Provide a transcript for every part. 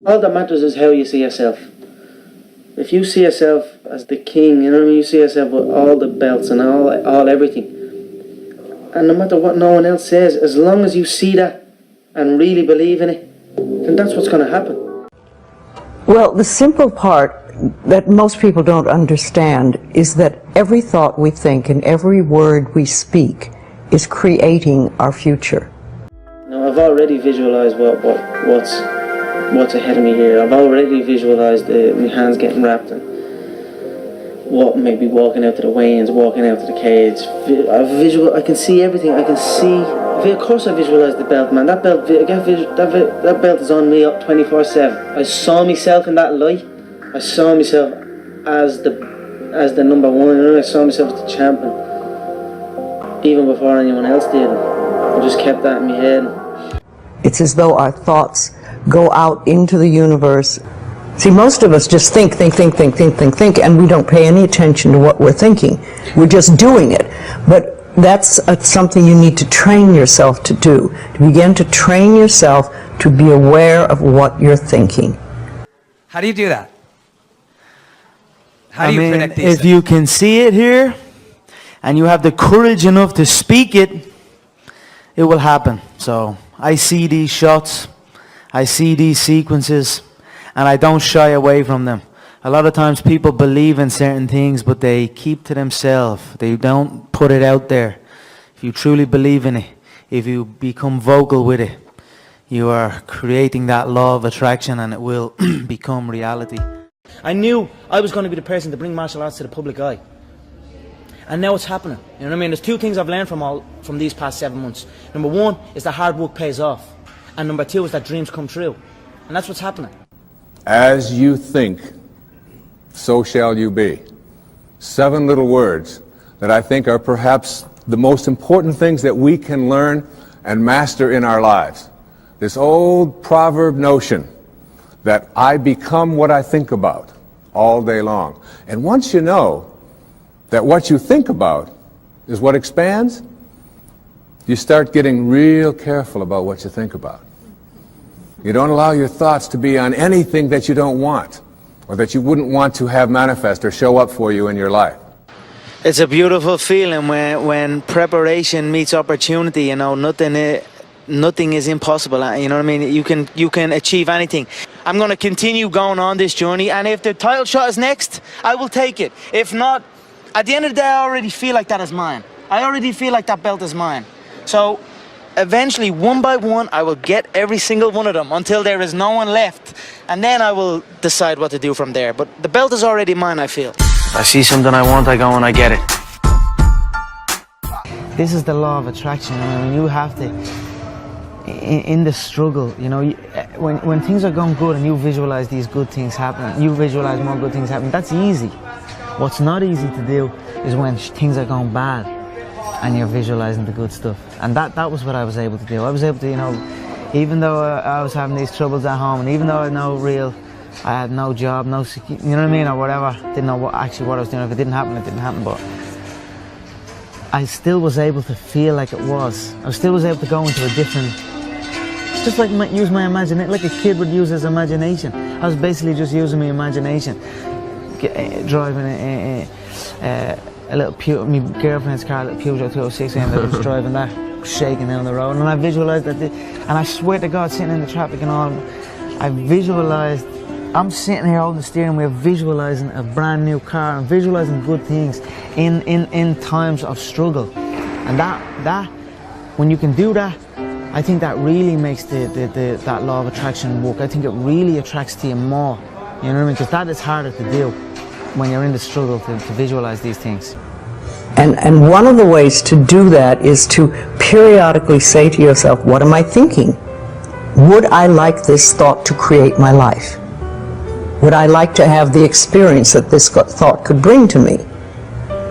All that matters is how you see yourself. If you see yourself as the king, you know what I mean, you see yourself with all the belts and all everything, and no matter what no one else says, as long as you see that and really believe in it, then that's what's going to happen. Well, the simple part that most people don't understand is that every thought we think and every word we speak is creating our future. Now, I've already visualized what's ahead of me here. I've already visualized my hands getting wrapped and what maybe walking out to the weigh-ins, walking out to the cage. I can see everything. I can see. Of course, I visualize the belt, man. That belt is on me up 24/7. I saw myself in that light. I saw myself as the number one. You know, I saw myself as the champion, even before anyone else did. I just kept that in my head. It's as though our thoughts go out into the universe. See, most of us just think, and we don't pay any attention to what we're thinking. We're just doing it. But that's something you need to train yourself to do. To begin to train yourself to be aware of what you're thinking. How do you do that? How do you predict these if things? you can see it here, and you have the courage enough to speak it, it will happen. So I see these shots, I see these sequences, and I don't shy away from them. A lot of times people believe in certain things, but they keep to themselves. They don't put it out there. If you truly believe in it, if you become vocal with it, you are creating that law of attraction, and it will become reality. I knew I was going to be the person to bring martial arts to the public eye. And now it's happening. You know what I mean? There's two things I've learned from these past 7 months. Number one is that hard work pays off. And number two is that dreams come true. And that's what's happening. As you think, so shall you be. 7 little words that I think are perhaps the most important things that we can learn and master in our lives. This old proverb notion that I become what I think about all day long. And once you know that what you think about is what expands, you start getting real careful about what you think about. You don't allow your thoughts to be on anything that you don't want, or that you wouldn't want to have manifest or show up for you in your life. It's a beautiful feeling when preparation meets opportunity. You know, nothing is impossible. You know what I mean? You can achieve anything. I'm going to continue going on this journey, and if the title shot is next, I will take it. If not, at the end of the day, I already feel like that is mine. I already feel like that belt is mine. So eventually, one by one, I will get every single one of them until there is no one left, and then I will decide what to do from there. But the belt is already mine, I feel. I see something I want, I go and I get it. This is the law of attraction. I mean, you have to, in the struggle, you know, when things are going good and you visualize these good things happening, you visualize more good things happening, that's easy. What's not easy to do is when things are going bad and you're visualizing the good stuff. And that was what I was able to do. I was able to, you know, even though I was having these troubles at home, and even though I had no job, no security, you know what I mean, or whatever, didn't know what I was doing. If it didn't happen, it didn't happen. But I still was able to feel like it was. I still was able to go into a different, just like use my imagination, like a kid would use his imagination. I was basically just using my imagination, driving a little my girlfriend's car, a little Peugeot 206, and I was driving that, shaking down the road, and I visualized that, and I swear to God, sitting in the traffic and all, I visualized, I'm sitting here holding the steering wheel, visualizing a brand new car and visualizing good things in times of struggle. And that when you can do that, I think that really makes that law of attraction work. I think it really attracts to you more. You know what I mean? Because that is harder to do when you're in the struggle to visualize these things. And one of the ways to do that is to periodically say to yourself, what am I thinking? Would I like this thought to create my life? Would I like to have the experience that this thought could bring to me?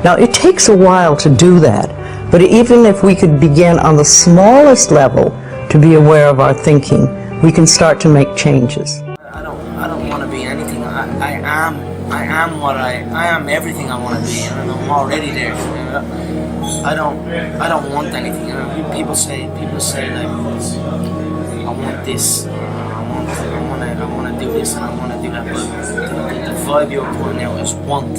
Now, it takes a while to do that, but even if we could begin on the smallest level to be aware of our thinking, we can start to make changes. I don't want to be anything. I am everything I want to be, and I'm already there. I don't want anything. You know, people say like, I want this. I want to to do this and I want to do that, but the vibe you're putting out is want.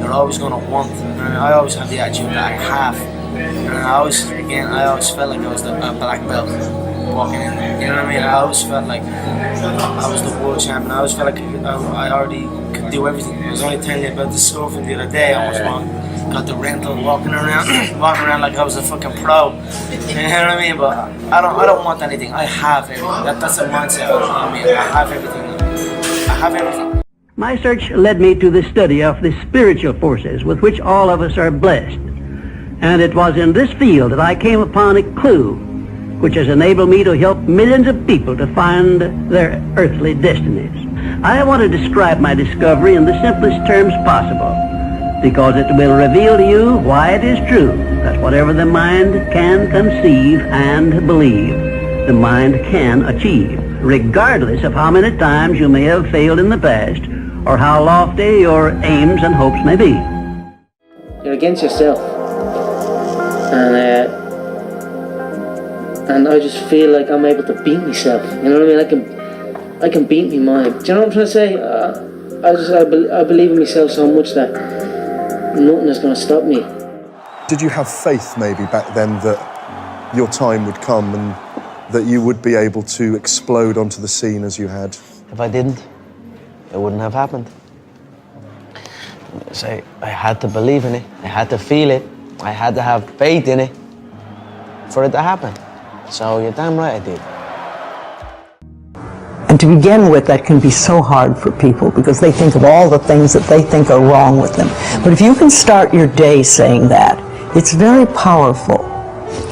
You're always going to want. And I always have the attitude that I have. And I always felt like I was a black belt walking in. You know what I mean? I always felt like I was the world champion. I always felt like I already could do everything. I was only telling you about the surfing the other day. I almost got the rental, walking around like I was a fucking pro. You know what I mean? But I don't want anything. I have everything. That's a mindset. You know what I mean? I have everything. I have everything. My search led me to the study of the spiritual forces with which all of us are blessed. And it was in this field that I came upon a clue which has enabled me to help millions of people to find their earthly destinies. I want to describe my discovery in the simplest terms possible, because it will reveal to you why it is true that whatever the mind can conceive and believe, the mind can achieve, regardless of how many times you may have failed in the past or how lofty your aims and hopes may be. You're against yourself. And I just feel like I'm able to beat myself. You know what I mean? I can beat my mind. Do you know what I'm trying to say? I believe in myself so much that nothing is going to stop me. Did you have faith maybe back then that your time would come and that you would be able to explode onto the scene as you had? If I didn't, it wouldn't have happened. So I had to believe in it, I had to feel it, I had to have faith in it for it to happen. So you're damn right I did. And to begin with, that can be so hard for people because they think of all the things that they think are wrong with them. But if you can start your day saying that, it's very powerful.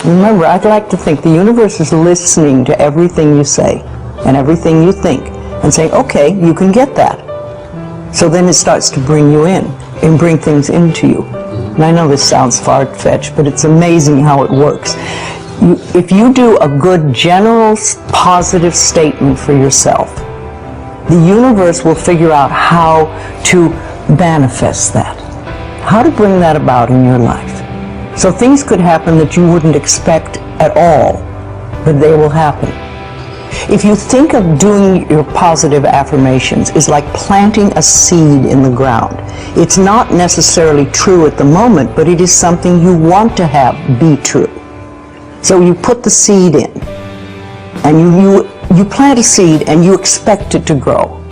Remember, I'd like to think the universe is listening to everything you say and everything you think and saying, okay, you can get that. So then it starts to bring you in and bring things into you. And I know this sounds far-fetched, but it's amazing how it works. If you do a good general positive statement for yourself, the universe will figure out how to manifest that, how to bring that about in your life. So things could happen that you wouldn't expect at all, but they will happen. If you think of doing your positive affirmations is like planting a seed in the ground. It's not necessarily true at the moment, but it is something you want to have be true. So you put the seed in, and you plant a seed and you expect it to grow.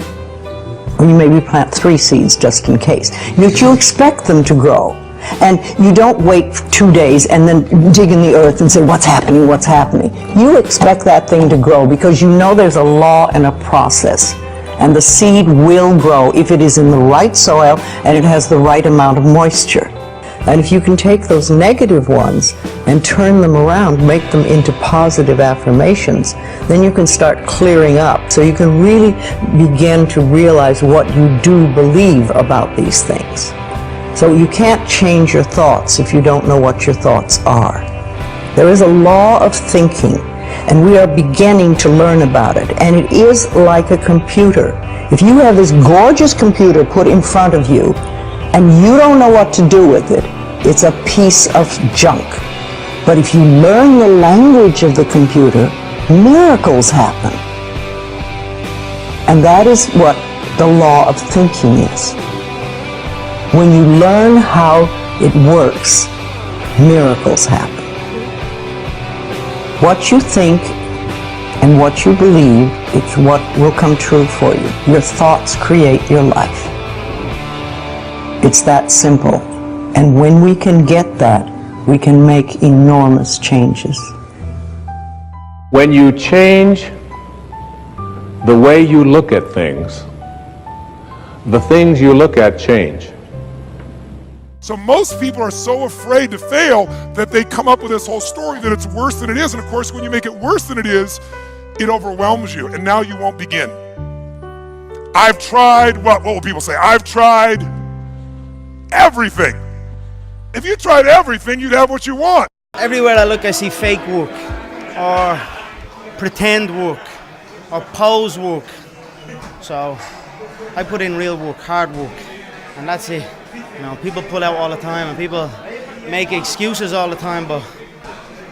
Or you maybe plant 3 seeds just in case. But you expect them to grow. And you don't wait 2 days and then dig in the earth and say, what's happening, what's happening? You expect that thing to grow because you know there's a law and a process. And the seed will grow if it is in the right soil and it has the right amount of moisture. And if you can take those negative ones and turn them around, make them into positive affirmations, then you can start clearing up. So you can really begin to realize what you do believe about these things. So you can't change your thoughts if you don't know what your thoughts are. There is a law of thinking, and we are beginning to learn about it. And it is like a computer. If you have this gorgeous computer put in front of you, and you don't know what to do with it, it's a piece of junk. But if you learn the language of the computer, miracles happen. And that is what the law of thinking is. When you learn how it works, miracles happen. What you think and what you believe, it's what will come true for you. Your thoughts create your life. It's that simple. And when we can get that, we can make enormous changes. When you change the way you look at things, the things you look at change. So most people are so afraid to fail that they come up with this whole story that it's worse than it is. And of course, when you make it worse than it is, it overwhelms you, and now you won't begin. I've tried, what will people say? I've tried everything. If you tried everything, you'd have what you want. Everywhere I look, I see fake work, or pretend work, or pose work. So I put in real work, hard work, and that's it. You know, people pull out all the time, and people make excuses all the time, but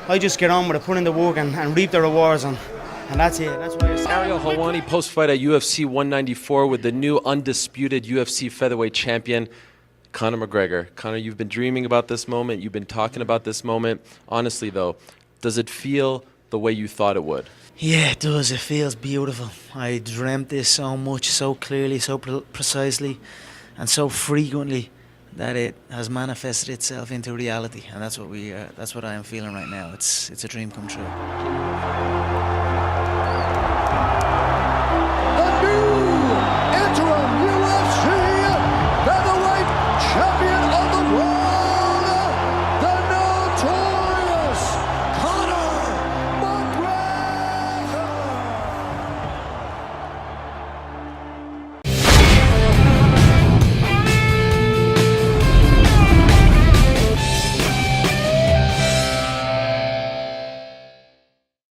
I just get on with it, put in the work and reap the rewards, and And that's it. That's where you're Ariel Helwani post-fight at UFC 194 with the new undisputed UFC featherweight champion, Conor McGregor. Conor, you've been dreaming about this moment. You've been talking about this moment. Honestly, though, does it feel the way you thought it would? Yeah, it does. It feels beautiful. I dreamt this so much, so clearly, so precisely, and so frequently that it has manifested itself into reality. And that's what I am feeling right now. It's a dream come true.